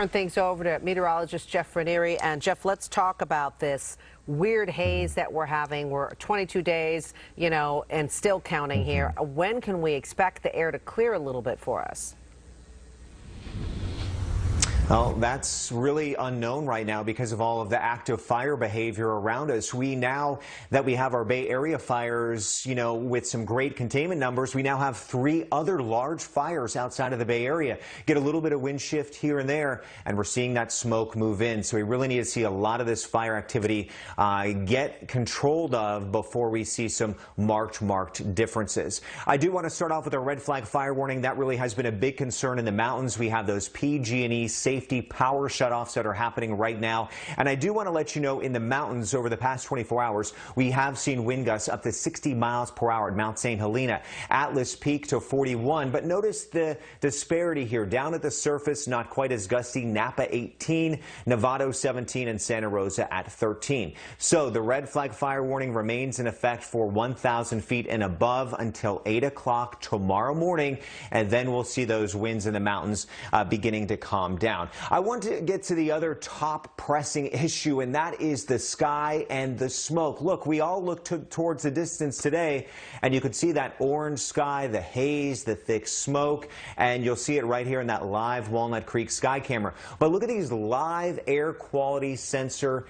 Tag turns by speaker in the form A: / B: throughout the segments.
A: Turn things over to meteorologist Jeff Ranieri. And Jeff, let's talk about this weird haze that we're having. We're 22 days, and still counting here. When can we expect the air to clear a little bit for us?
B: Well, that's really unknown right now because of all of the active fire behavior around us. Now that we have our Bay Area fires, with some great containment numbers, we now have 3 other large fires outside of the Bay Area. Get a little bit of wind shift here and there, and we're seeing that smoke move in. So we really need to see a lot of this fire activity get controlled of before we see some marked differences. I do want to start off with a red flag fire warning. That really has been a big concern in the mountains. We have those PG&E safety power shutoffs that are happening right now. And I do want to let you know, in the mountains over the past 24 hours, we have seen wind gusts up to 60 miles per hour at Mount St. Helena. Atlas Peak to 41. But notice the disparity here. Down at the surface, not quite as gusty. Napa 18, Novato 17, and Santa Rosa at 13. So the red flag fire warning remains in effect for 1,000 feet and above until 8 o'clock tomorrow morning. And then we'll see those winds in the mountains beginning to calm down. I want to get to the other top pressing issue, and that is the sky and the smoke. Look, we all look towards the distance today, and you can see that orange sky, the haze, the thick smoke, and you'll see it right here in that live Walnut Creek sky camera. But look at these live air quality sensor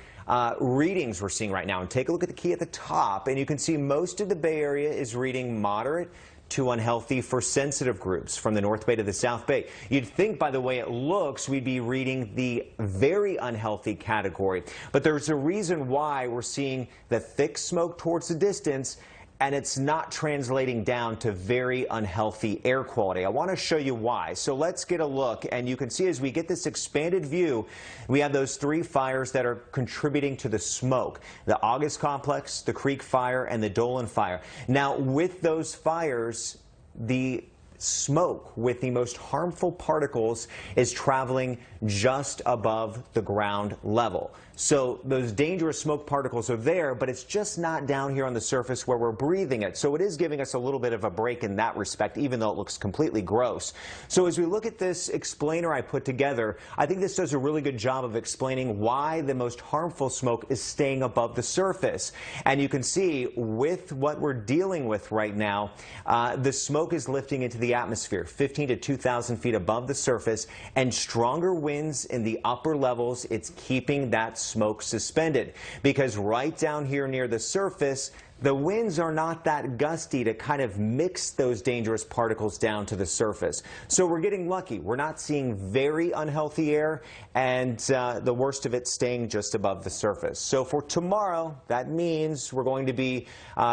B: readings we're seeing right now. And take a look at the key at the top, and you can see most of the Bay Area is reading moderate to unhealthy for sensitive groups from the North Bay to the South Bay. You'd think by the way it looks we'd be reading the very unhealthy category, but there's a reason why we're seeing the thick smoke towards the distance and it's not translating down to very unhealthy air quality. I want to show you why. So let's get a look, and you can see as we get this expanded view, we have those 3 fires that are contributing to the smoke: the August Complex, the Creek Fire, and the Dolan Fire. Now, with those fires, the smoke with the most harmful particles is traveling just above the ground level. So those dangerous smoke particles are there, but it's just not down here on the surface where we're breathing it. So it is giving us a little bit of a break in that respect, even though it looks completely gross. So as we look at this explainer I put together, I think this does a really good job of explaining why the most harmful smoke is staying above the surface. And you can see with what we're dealing with right now, the smoke is lifting into the atmosphere 15 to 2,000 feet above the surface, and stronger winds in the upper levels, it's keeping that smoke suspended, because right down here near the surface, the winds are not that gusty to kind of mix those dangerous particles down to the surface. So we're getting lucky. We're not seeing very unhealthy air, and the worst of it staying just above the surface. So for tomorrow, that means we're going to be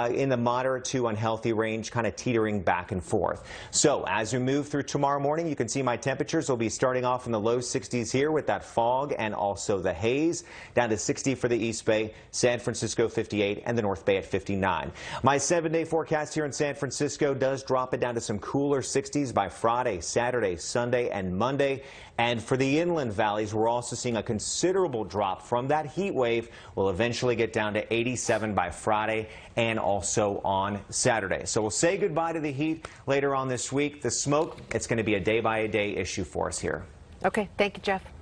B: in the moderate to unhealthy range, kind of teetering back and forth. So as we move through tomorrow morning, you can see my temperatures will be starting off in the low 60s here with that fog and also the haze, down to 60 for the East Bay, San Francisco 58, and the North Bay at 59. My 7-day forecast here in San Francisco does drop it down to some cooler 60s by Friday, Saturday, Sunday, and Monday. And for the inland valleys, we're also seeing a considerable drop from that heat wave. We'll eventually get down to 87 by Friday and also on Saturday. So we'll say goodbye to the heat later on this week. The smoke, it's going to be a day-by-day issue for us here.
A: Okay, thank you, Jeff.